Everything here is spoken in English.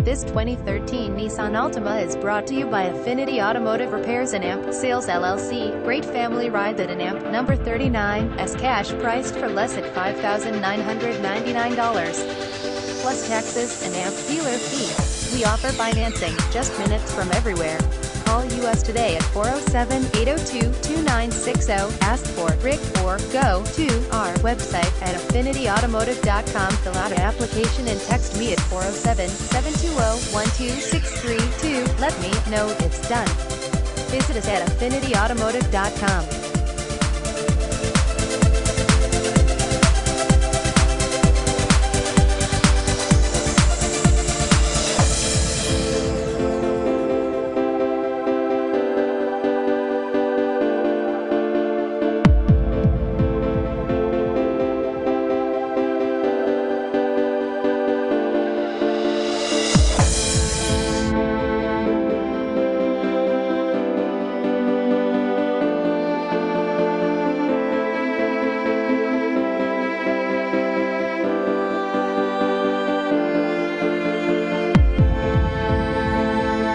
This 2013 Nissan Altima is brought to you by Affinity Automotive Repairs and Amp Sales LLC. Great family ride that an Amp number 39 as cash priced for less at $5,999 plus taxes and Amp dealer fee. We offer financing just minutes from everywhere. Call us today at 407-802-2960, ask for Rick, or go to our website at affinityautomotive.com. Fill out an application and text me at 407-720-12632. Let me know it's done. Visit us at affinityautomotive.com.